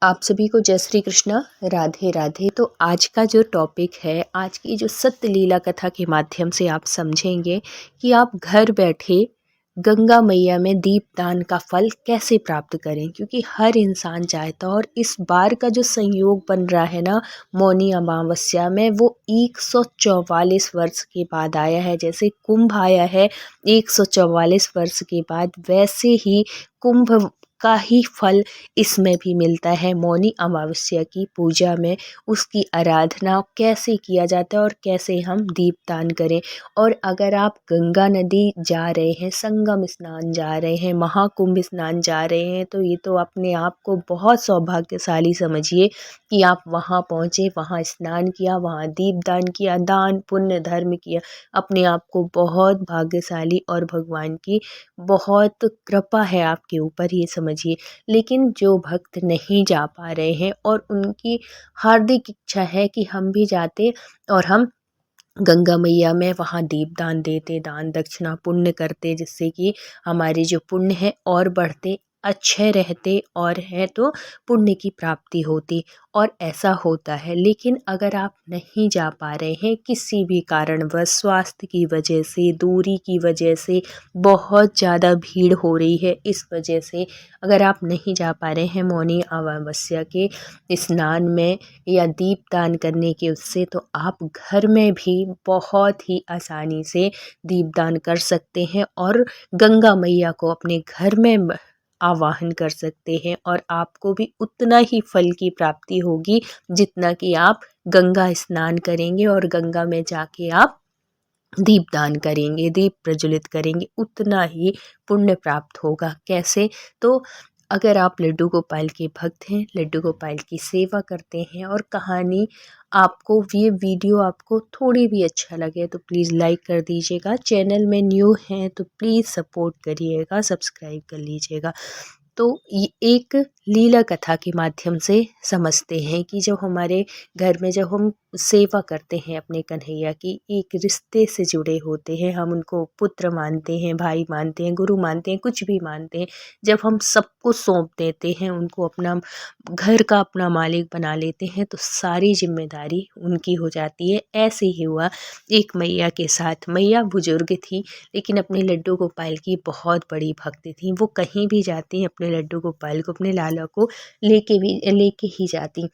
आप सभी को जय श्री कृष्ण, राधे राधे। तो आज का जो टॉपिक है, आज की जो सत्य लीला कथा के माध्यम से आप समझेंगे कि आप घर बैठे गंगा मैया में दीपदान का फल कैसे प्राप्त करें, क्योंकि हर इंसान चाहता है। और इस बार का जो संयोग बन रहा है ना, मौनी अमावस्या में, वो 144 वर्ष के बाद आया है। जैसे कुंभ आया है 144 वर्ष के बाद, वैसे ही कुंभ का ही फल इसमें भी मिलता है। मौनी अमावस्या की पूजा में उसकी आराधना कैसे किया जाता है और कैसे हम दीपदान करें। और अगर आप गंगा नदी जा रहे हैं, संगम स्नान जा रहे हैं, महाकुंभ स्नान जा रहे हैं, तो ये तो अपने आप को बहुत सौभाग्यशाली समझिए कि आप वहाँ पहुँचे, वहाँ स्नान किया, वहाँ दीपदान किया, दान पुण्य धर्म किया। अपने आप को बहुत भाग्यशाली और भगवान की बहुत कृपा है आपके ऊपर, ये समझिए। लेकिन जो भक्त नहीं जा पा रहे हैं और उनकी हार्दिक इच्छा है कि हम भी जाते और हम गंगा मैया में वहाँ दीपदान देते, दान दक्षिणा पुण्य करते, जिससे कि हमारे जो पुण्य है और बढ़ते, अच्छे रहते, और है तो पुण्य की प्राप्ति होती। और ऐसा होता है। लेकिन अगर आप नहीं जा पा रहे हैं किसी भी कारणवश, स्वास्थ्य की वजह से, दूरी की वजह से, बहुत ज़्यादा भीड़ हो रही है, इस वजह से अगर आप नहीं जा पा रहे हैं मौनी अमावस्या के स्नान में या दीपदान करने के उससे, तो आप घर में भी बहुत ही आसानी से दीपदान कर सकते हैं और गंगा मैया को अपने घर में आवाहन कर सकते हैं। और आपको भी उतना ही फल की प्राप्ति होगी जितना कि आप गंगा स्नान करेंगे और गंगा में जाके आप दीपदान करेंगे, दीप प्रज्वलित करेंगे, उतना ही पुण्य प्राप्त होगा। कैसे? तो अगर आप लड्डू गोपाल के भक्त हैं, लड्डू गोपाल की सेवा करते हैं, और कहानी आपको, ये वीडियो आपको थोड़ी भी अच्छा लगे तो प्लीज़ लाइक कर दीजिएगा। चैनल में न्यू हैं तो प्लीज़ सपोर्ट करिएगा, सब्सक्राइब कर लीजिएगा। तो ये एक लीला कथा के माध्यम से समझते हैं कि जब हमारे घर में, जब हम सेवा करते हैं अपने कन्हैया की, एक रिश्ते से जुड़े होते हैं, हम उनको पुत्र मानते हैं, भाई मानते हैं, गुरु मानते हैं, कुछ भी मानते हैं। जब हम सबको सौंप देते हैं, उनको अपना घर का अपना मालिक बना लेते हैं, तो सारी जिम्मेदारी उनकी हो जाती है। ऐसे ही हुआ एक मैया के साथ। मैया बुजुर्ग थी, लेकिन अपने लड्डू गोपाल की बहुत बड़ी भक्त थी। वो कहीं भी जाती, अपने लड्डू गोपाल को, अपने लाला को लेके ही जाती।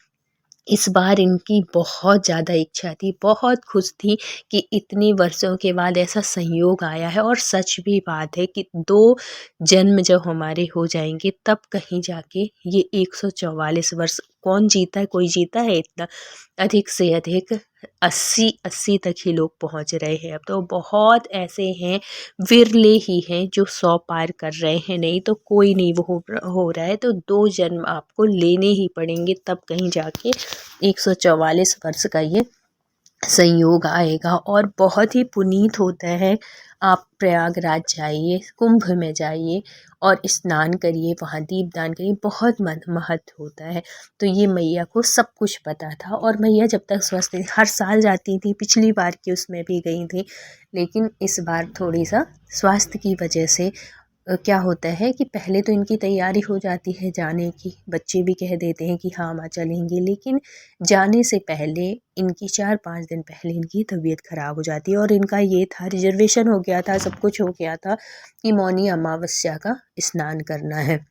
इस बार इनकी बहुत ज़्यादा इच्छा थी, बहुत खुश थी कि इतने वर्षों के बाद ऐसा संयोग आया है। और सच भी बात है कि 2 जन्म जब हमारे हो जाएंगे, तब कहीं जाके ये 144 वर्ष, कौन जीता है? कोई जीता है इतना? अधिक से अधिक 80 तक ही लोग पहुंच रहे हैं। अब तो बहुत ऐसे हैं, विरले ही हैं जो 100 पार कर रहे हैं। नहीं तो कोई नहीं वो हो रहा है। तो 2 जन्म आपको लेने ही पड़ेंगे, तब कहीं जाके 144 वर्ष का ये संयोग आएगा। और बहुत ही पुनीत होता है। आप प्रयागराज जाइए, कुंभ में जाइए और स्नान करिए, वहाँ दीपदान करिए, बहुत महत्व होता है। तो ये मैया को सब कुछ पता था। और मैया जब तक स्वस्थ थी, हर साल जाती थी, पिछली बार की उसमें भी गई थी, लेकिन इस बार थोड़ी सा स्वास्थ्य की वजह से क्या होता है कि पहले तो इनकी तैयारी हो जाती है जाने की, बच्चे भी कह देते हैं कि हाँ माँ चलेंगे, लेकिन जाने से पहले, इनकी 4-5 दिन पहले इनकी तबीयत ख़राब हो जाती है। और इनका ये था, रिजर्वेशन हो गया था, सब कुछ हो गया था कि मौनी अमावस्या का स्नान करना है,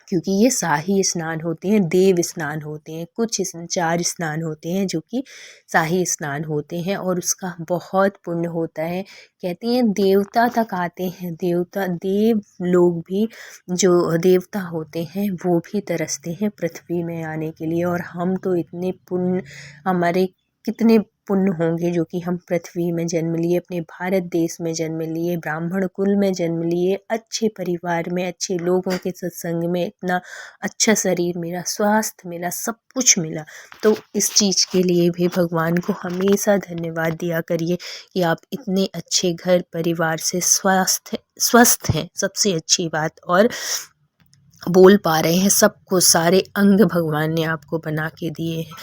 क्योंकि ये शाही स्नान होते हैं, देव स्नान होते हैं, कुछ 4 स्नान होते हैं जो कि शाही स्नान होते हैं, और उसका बहुत पुण्य होता है। कहते हैं देवता तक आते हैं, देव लोग भी, जो देवता होते हैं वो भी तरसते हैं पृथ्वी में आने के लिए। और हम तो इतने पुण्य, हमारे कितने पुण्य होंगे जो कि हम पृथ्वी में जन्म लिए, अपने भारत देश में जन्म लिए, ब्राह्मण कुल में जन्म लिए, अच्छे परिवार में, अच्छे लोगों के सत्संग में, इतना अच्छा शरीर मिला, स्वास्थ्य मिला, सब कुछ मिला। तो इस चीज़ के लिए भी भगवान को हमेशा धन्यवाद दिया करिए कि आप इतने अच्छे घर परिवार से स्वस्थ हैं, सबसे अच्छी बात। और बोल पा रहे हैं, सबको सारे अंग भगवान ने आपको बना के दिए हैं।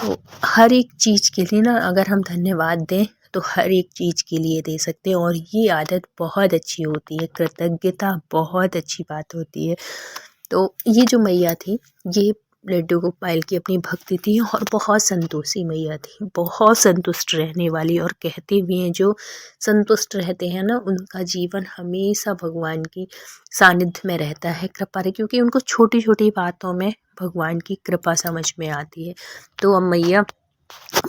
तो हर एक चीज़ के लिए ना, अगर हम धन्यवाद दें तो हर एक चीज़ के लिए दे सकते हैं। और ये आदत बहुत अच्छी होती है, कृतज्ञता बहुत अच्छी बात होती है। तो ये जो मैया थी, ये लड्डू गोपाल की अपनी भक्ति थी और बहुत संतोषी मैया थी, बहुत संतुष्ट रहने वाली। और कहते भी हैं जो संतुष्ट रहते हैं ना उनका जीवन हमेशा भगवान की सानिध्य में रहता है, कृपा रहे, क्योंकि उनको छोटी छोटी बातों में भगवान की कृपा समझ में आती है। तो अब मैया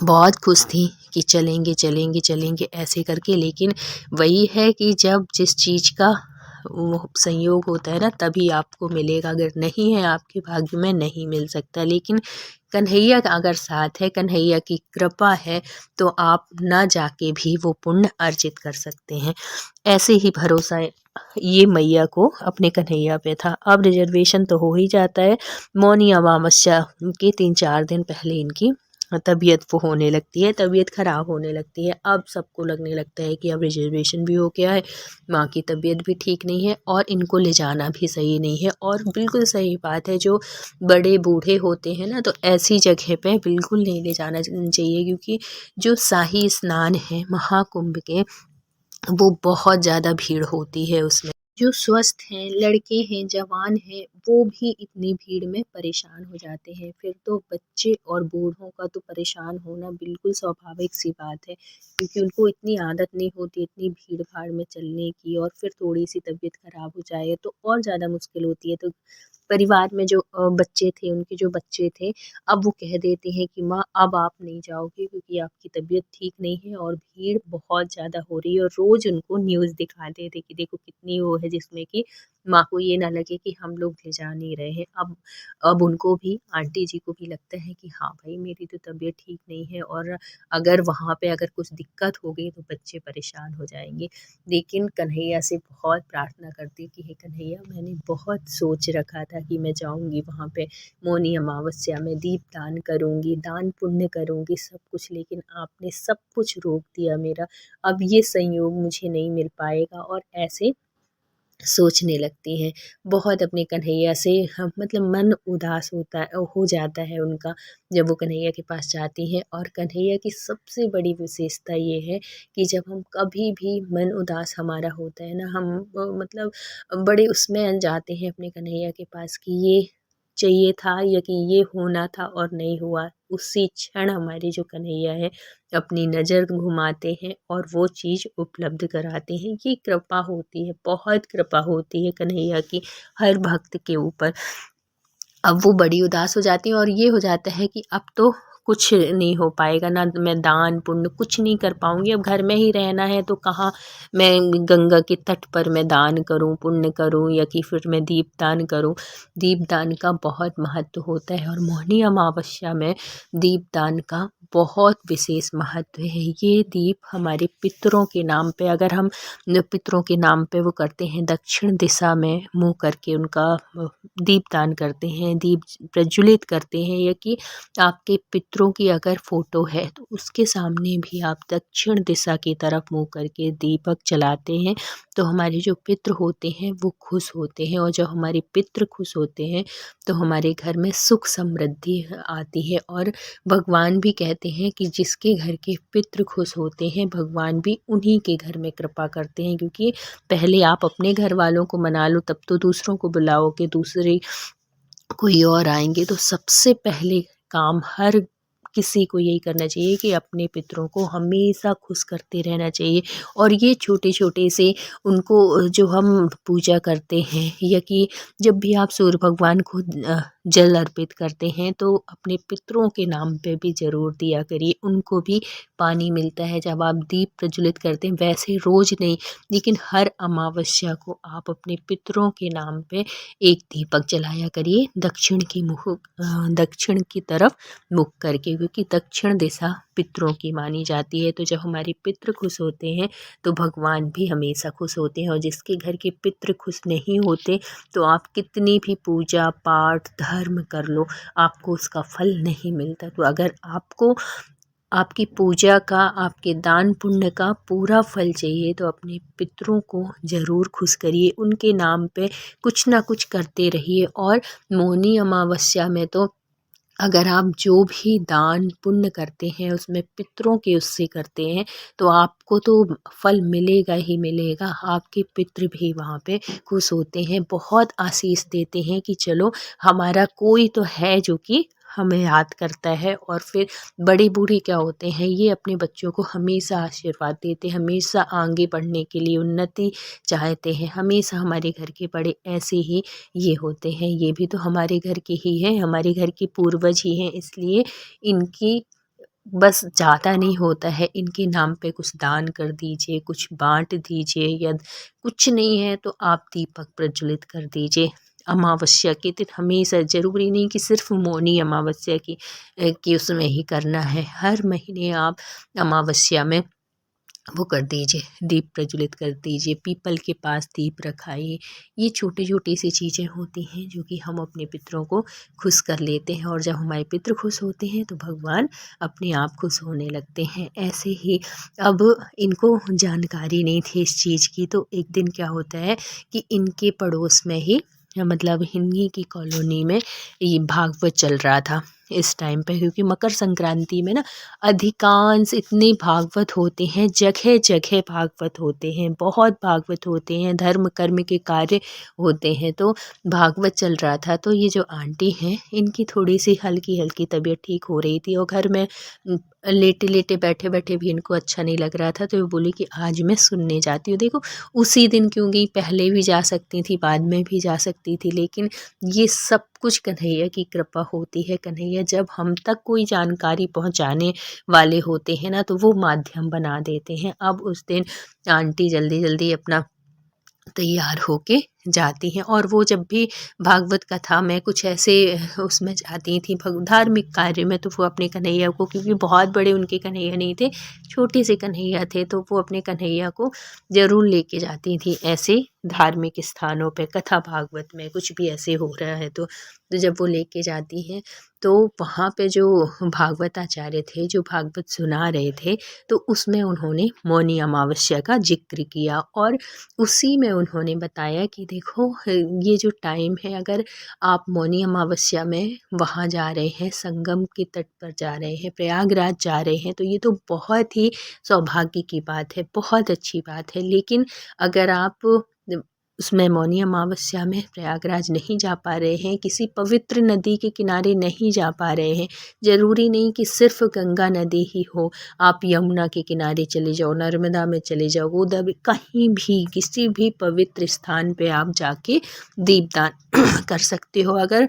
बहुत खुश थी कि चलेंगे चलेंगे चलेंगे ऐसे करके, लेकिन वही है कि जब जिस चीज़ का वो संयोग होता है ना तभी आपको मिलेगा, अगर नहीं है आपके भाग्य में नहीं मिल सकता। लेकिन कन्हैया का अगर साथ है, कन्हैया की कृपा है, तो आप ना जाके भी वो पुण्य अर्जित कर सकते हैं। ऐसे ही भरोसा ये मैया को अपने कन्हैया पे था। अब रिजर्वेशन तो हो ही जाता है, मौनी अमावस्या के 3-4 दिन पहले इनकी तबीयत वो होने लगती है, तबीयत ख़राब होने लगती है। अब सबको लगने लगता है कि अब रिजर्वेशन भी हो गया है, माँ की तबीयत भी ठीक नहीं है और इनको ले जाना भी सही नहीं है। और बिल्कुल सही बात है, जो बड़े बूढ़े होते हैं ना तो ऐसी जगह पे बिल्कुल नहीं ले जाना चाहिए, क्योंकि जो शाही स्नान है महाकुंभ के वो बहुत ज़्यादा भीड़ होती है उसमें। जो स्वस्थ हैं, लड़के हैं, जवान हैं, वो भी इतनी भीड़ में परेशान हो जाते हैं। फिर तो बच्चे और बूढ़ों का तो परेशान होना बिल्कुल स्वाभाविक सी बात है, क्योंकि उनको इतनी आदत नहीं होती इतनी भीड़-भाड़ में चलने की, और फिर थोड़ी-सी तबीयत खराब हो जाए तो और ज़्यादा मुश्किल होती है। तो परिवार में जो बच्चे थे, उनके जो बच्चे थे, अब वो कह देते हैं कि माँ अब आप नहीं जाओगे क्योंकि आपकी तबीयत ठीक नहीं है और भीड़ बहुत ज़्यादा हो रही है। और रोज़ उनको न्यूज़ दिखाते थे कि देखो कितनी वो है, जिसमें कि माँ को ये ना लगे कि हम लोग ले जा नहीं रहे हैं। अब उनको भी, आंटी जी को भी लगता है कि हाँ भाई मेरी तो तबीयत ठीक नहीं है, और अगर वहाँ पे अगर कुछ दिक्कत हो गई तो बच्चे परेशान हो जाएँगे। लेकिन कन्हैया से बहुत प्रार्थना करती कि हे कन्हैया, मैंने बहुत सोच रखा था कि मैं जाऊँगी वहाँ पे मौनी अमावस्या में, दीपदान करूँगी, दान पुण्य करूँगी सब कुछ, लेकिन आपने सब कुछ रोक दिया मेरा। अब ये संयोग मुझे नहीं मिल पाएगा, और ऐसे सोचने लगती हैं। बहुत अपने कन्हैया से मतलब मन उदास होता हो जाता है उनका, जब वो कन्हैया के पास जाती हैं। और कन्हैया की सबसे बड़ी विशेषता ये है कि जब हम कभी भी मन उदास हमारा होता है ना, हम मतलब बड़े उसमें जाते हैं अपने कन्हैया के पास कि ये चाहिए था या कि ये होना था और नहीं हुआ। उसी क्षण हमारे जो कन्हैया है अपनी नज़र घुमाते हैं और वो चीज़ उपलब्ध कराते हैं। ये कृपा होती है, बहुत कृपा होती है कन्हैया की हर भक्त के ऊपर। अब वो बड़ी उदास हो जाती हैं और ये हो जाता है कि अब तो कुछ नहीं हो पाएगा, ना मैं दान पुण्य कुछ नहीं कर पाऊँगी, अब घर में ही रहना है तो कहाँ मैं गंगा के तट पर मैं दान करूँ, पुण्य करूँ, या कि फिर मैं दीपदान करूँ। दीपदान का बहुत महत्व होता है और मोहिनी अमावस्या में दीपदान का बहुत विशेष महत्व है। ये दीप हमारे पितरों के नाम पे, अगर हम पितरों के नाम पे वो करते हैं, दक्षिण दिशा में मुँह करके उनका दीपदान करते हैं, दीप प्रज्वलित करते हैं, या कि आपके पितरों की अगर फ़ोटो है तो उसके सामने भी आप दक्षिण दिशा की तरफ मुँह करके दीपक जलाते हैं, तो हमारे जो पितृ होते हैं वो खुश होते हैं। और जब हमारे पितृ खुश होते हैं तो हमारे घर में सुख समृद्धि आती है। और भगवान भी कहते हैं कि जिसके घर के पितृ खुश होते हैं भगवान भी उन्हीं के घर में कृपा करते हैं, क्योंकि पहले आप अपने घर वालों को मना लो तब तो दूसरों को बुलाओगे, दूसरे कोई और आएँगे। तो सबसे पहले काम हर किसी को यही करना चाहिए कि अपने पितरों को हमेशा खुश करते रहना चाहिए। और ये छोटे-छोटे से उनको जो हम पूजा करते हैं, या कि जब भी आप सूर्य भगवान को जल अर्पित करते हैं तो अपने पितरों के नाम पे भी ज़रूर दिया करिए, उनको भी पानी मिलता है जब आप दीप प्रज्वलित करते हैं। वैसे रोज़ नहीं, लेकिन हर अमावस्या को आप अपने पितरों के नाम पे एक दीपक जलाया करिए, दक्षिण की तरफ मुख करके, क्योंकि दक्षिण दिशा पितरों की मानी जाती है। तो जब हमारे पितृ खुश होते हैं तो भगवान भी हमेशा खुश होते हैं। और जिसके घर के पितृ खुश नहीं होते तो आप कितनी भी पूजा पाठ धर्म कर लो, आपको उसका फल नहीं मिलता। तो अगर आपको आपकी पूजा का, आपके दान पुण्य का पूरा फल चाहिए तो अपने पितरों को ज़रूर खुश करिए, उनके नाम पे कुछ ना कुछ करते रहिए। और मौनी अमावस्या में तो अगर आप जो भी दान पुण्य करते हैं उसमें पितरों के उससे करते हैं तो आपको तो फल मिलेगा ही मिलेगा। आपके पितृ भी वहाँ पे खुश होते हैं, बहुत आशीष देते हैं कि चलो हमारा कोई तो है जो कि हमें याद करता है। और फिर बड़े बूढ़े क्या होते हैं, ये अपने बच्चों को हमेशा आशीर्वाद देते हैं, हमेशा आगे बढ़ने के लिए उन्नति चाहते हैं। हमेशा हमारे घर के बड़े ऐसे ही ये होते हैं, ये भी तो हमारे घर के ही हैं, हमारे घर के पूर्वज ही हैं, इसलिए इनकी बस ज़्यादा नहीं होता है, इनके नाम पे कुछ दान कर दीजिए, कुछ बाँट दीजिए, या कुछ नहीं है तो आप दीपक प्रज्वलित कर दीजिए। अमावस्या के दिन हमेशा, ज़रूरी नहीं कि सिर्फ़ मौनी अमावस्या की उसमें ही करना है, हर महीने आप अमावस्या में वो कर दीजिए, दीप प्रज्वलित कर दीजिए, पीपल के पास दीप रखाइए। ये छोटी-छोटी सी चीज़ें होती हैं जो कि हम अपने पितरों को खुश कर लेते हैं, और जब हमारे पितृ खुश होते हैं तो भगवान अपने आप खुश होने लगते हैं। ऐसे ही अब इनको जानकारी नहीं थी इस चीज़ की, तो एक दिन क्या होता है कि इनके पड़ोस में ही, मतलब इन्हीं की कॉलोनी में ये भागवत चल रहा था इस टाइम पे, क्योंकि मकर संक्रांति में ना अधिकांश इतने भागवत होते हैं, जगह-जगह भागवत होते हैं, बहुत भागवत होते हैं, धर्म कर्म के कार्य होते हैं। तो भागवत चल रहा था, तो ये जो आंटी हैं इनकी थोड़ी-सी हल्की-हल्की तबीयत ठीक हो रही थी, और घर में लेटे-लेटे बैठे-बैठे भी इनको अच्छा नहीं लग रहा था, तो वो बोली कि आज मैं सुनने जाती हूँ। देखो उसी दिन क्यों गई, पहले भी जा सकती थी, बाद में भी जा सकती थी, लेकिन ये सब कुछ कन्हैया की कृपा होती है। कन्हैया जब हम तक कोई जानकारी पहुँचाने वाले होते हैं ना, तो वो माध्यम बना देते हैं। अब उस दिन आंटी जल्दी-जल्दी अपना तैयार होके जाती हैं, और वो जब भी भागवत कथा में कुछ ऐसे उसमें जाती थी धार्मिक कार्य में, तो वो अपने कन्हैया को, क्योंकि बहुत बड़े उनके कन्हैया नहीं थे, छोटे से कन्हैया थे, तो वो अपने कन्हैया को ज़रूर लेके जाती थी ऐसे धार्मिक स्थानों पे, कथा भागवत में कुछ भी ऐसे हो रहा है तो जब वो लेके जाती हैं तो वहाँ पे जो भागवताचार्य थे जो भागवत सुना रहे थे, तो उसमें उन्होंने मौनी अमावस्या का जिक्र किया, और उसी में उन्होंने बताया कि देखो ये जो टाइम है, अगर आप मौनी अमावस्या में वहाँ जा रहे हैं, संगम के तट पर जा रहे हैं, प्रयागराज जा रहे हैं, तो ये तो बहुत ही सौभाग्य की बात है, बहुत अच्छी बात है। लेकिन अगर आप उसमें मौनी अमावस्या में प्रयागराज नहीं जा पा रहे हैं, किसी पवित्र नदी के किनारे नहीं जा पा रहे हैं, ज़रूरी नहीं कि सिर्फ गंगा नदी ही हो, आप यमुना के किनारे चले जाओ, नर्मदा में चले जाओ, गोदावरी, कहीं भी किसी भी पवित्र स्थान पे आप जाके दीपदान कर सकते हो। अगर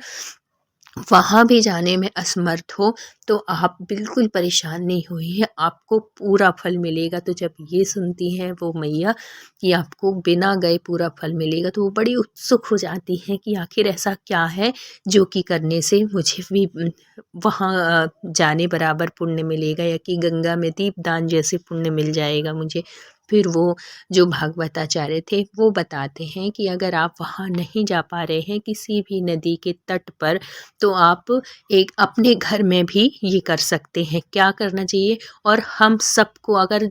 वहाँ भी जाने में असमर्थ हो तो आप बिल्कुल परेशान नहीं होइए, आपको पूरा फल मिलेगा। तो जब ये सुनती हैं वो मैया कि आपको बिना गए पूरा फल मिलेगा, तो वो बड़ी उत्सुक हो जाती हैं कि आखिर ऐसा क्या है जो कि करने से मुझे भी वहाँ जाने बराबर पुण्य मिलेगा, या कि गंगा में दीपदान जैसे पुण्य मिल जाएगा मुझे। फिर वो जो भागवताचार्य थे वो बताते हैं कि अगर आप वहाँ नहीं जा पा रहे हैं किसी भी नदी के तट पर, तो आप एक अपने घर में भी ये कर सकते हैं। क्या करना चाहिए, और हम सबको, अगर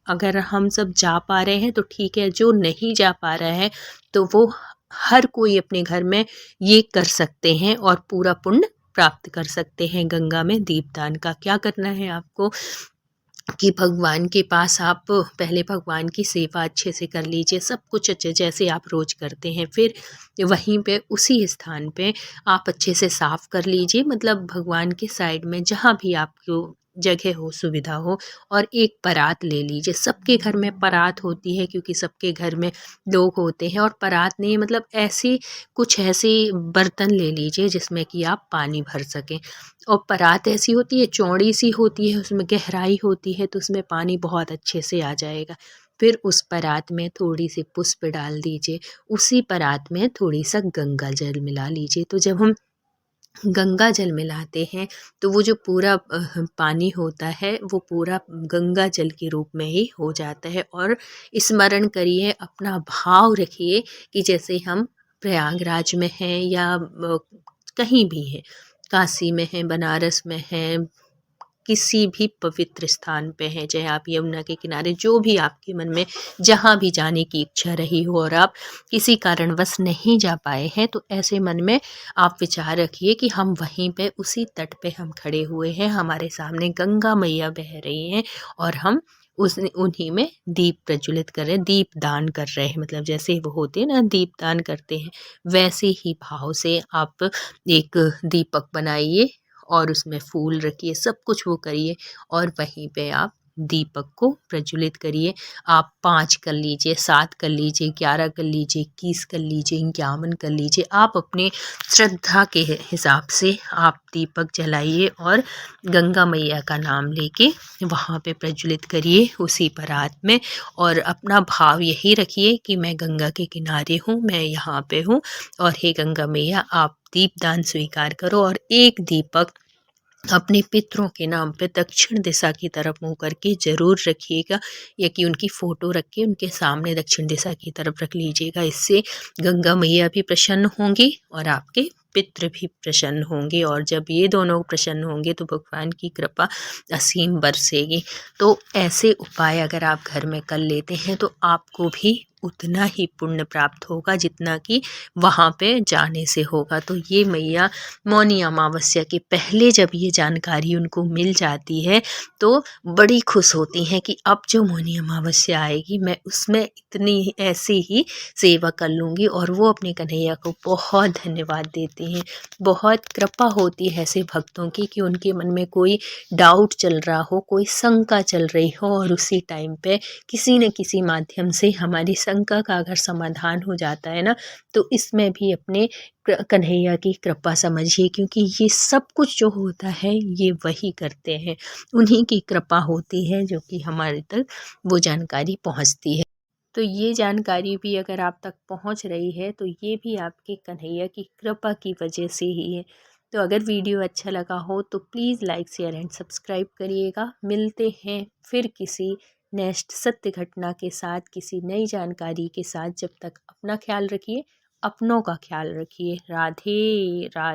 अगर हम सब जा पा रहे हैं तो ठीक है, जो नहीं जा पा रहा है तो वो हर कोई अपने घर में ये कर सकते हैं और पूरा पुण्य प्राप्त कर सकते हैं। गंगा में दीपदान का क्या करना है आपको कि भगवान के पास आप पहले भगवान की सेवा अच्छे से कर लीजिए, सब कुछ अच्छे जैसे आप रोज़ करते हैं। फिर वहीं पे उसी स्थान पे आप अच्छे से साफ़ कर लीजिए, मतलब भगवान के साइड में जहाँ भी आपको जगह हो, सुविधा हो, और एक परात ले लीजिए। सबके घर में परात होती है क्योंकि सबके घर में लोग होते हैं, और परात नहीं मतलब ऐसी कुछ ऐसे बर्तन ले लीजिए जिसमें कि आप पानी भर सकें। और परात ऐसी होती है, चौड़ी सी होती है, उसमें गहराई होती है, तो उसमें पानी बहुत अच्छे से आ जाएगा। फिर उस परात में थोड़ी सी पुष्प डाल दीजिए, उसी परात में थोड़ी सा गंगा जल मिला लीजिए। तो जब हम गंगा जल मिलाते हैं तो वो जो पूरा पानी होता है वो पूरा गंगा जल के रूप में ही हो जाता है। और स्मरण करिए, अपना भाव रखिए कि जैसे हम प्रयागराज में हैं या कहीं भी हैं, काशी में हैं, बनारस में हैं, किसी भी पवित्र स्थान पे हैं, चाहे आप यमुना के किनारे, जो भी आपके मन में जहाँ भी जाने की इच्छा रही हो और आप किसी कारणवश नहीं जा पाए हैं, तो ऐसे मन में आप विचार रखिए कि हम वहीं पे उसी तट पे हम खड़े हुए हैं, हमारे सामने गंगा मैया बह रही हैं और हम उन्हीं में दीप प्रज्वलित कर रहे हैं, दीप दान कर रहे हैं। मतलब जैसे वो होते हैं ना, दीप दान करते हैं, वैसे ही भाव से आप एक दीपक बनाइए और उसमें फूल रखिए, सब कुछ वो करिए और वहीं पे आप दीपक को प्रज्वलित करिए। आप 5 कर लीजिए, 7 कर लीजिए, 11 कर लीजिए, 21 कर लीजिए, 51 कर लीजिए। आप अपने श्रद्धा के हिसाब से आप दीपक जलाइए और गंगा मैया का नाम लेके वहाँ पे प्रज्वलित करिए उसी परात में, और अपना भाव यही रखिए कि मैं गंगा के किनारे हूँ, मैं यहाँ पे हूँ और हे गंगा मैया आप दीपदान स्वीकार करो। और एक दीपक अपने पितरों के नाम पे दक्षिण दिशा की तरफ मुँह करके ज़रूर रखिएगा, या कि उनकी फ़ोटो रख के उनके सामने दक्षिण दिशा की तरफ रख लीजिएगा। इससे गंगा मैया भी प्रसन्न होंगी और आपके पितृ भी प्रसन्न होंगे, और जब ये दोनों प्रसन्न होंगे तो भगवान की कृपा असीम बरसेगी। तो ऐसे उपाय अगर आप घर में कर लेते हैं तो आपको भी उतना ही पुण्य प्राप्त होगा जितना कि वहाँ पे जाने से होगा। तो ये मैया मौनी अमावस्या के पहले जब ये जानकारी उनको मिल जाती है तो बड़ी खुश होती हैं कि अब जो मौनी अमावस्या आएगी मैं उसमें इतनी ऐसी ही सेवा कर लूँगी, और वो अपने कन्हैया को बहुत धन्यवाद देती हैं। बहुत कृपा होती है ऐसे भक्तों की कि उनके मन में कोई डाउट चल रहा हो, कोई शंका चल रही हो, और उसी टाइम पे किसी न किसी माध्यम से हमारी शंका का अगर समाधान हो जाता है ना, तो इसमें भी अपने कन्हैया की कृपा समझिए, क्योंकि ये सब कुछ जो होता है ये वही करते हैं, उन्हीं की कृपा होती है जो कि हमारे तक वो जानकारी पहुंचती है। तो ये जानकारी भी अगर आप तक पहुंच रही है तो ये भी आपके कन्हैया की कृपा की वजह से ही है। तो अगर वीडियो अच्छा लगा हो तो please like share and subscribe करिएगा। मिलते हैं फिर किसी नेक्स्ट सत्य घटना के साथ, किसी नई जानकारी के साथ। जब तक अपना ख्याल रखिए, अपनों का ख्याल रखिए। राधे राधे।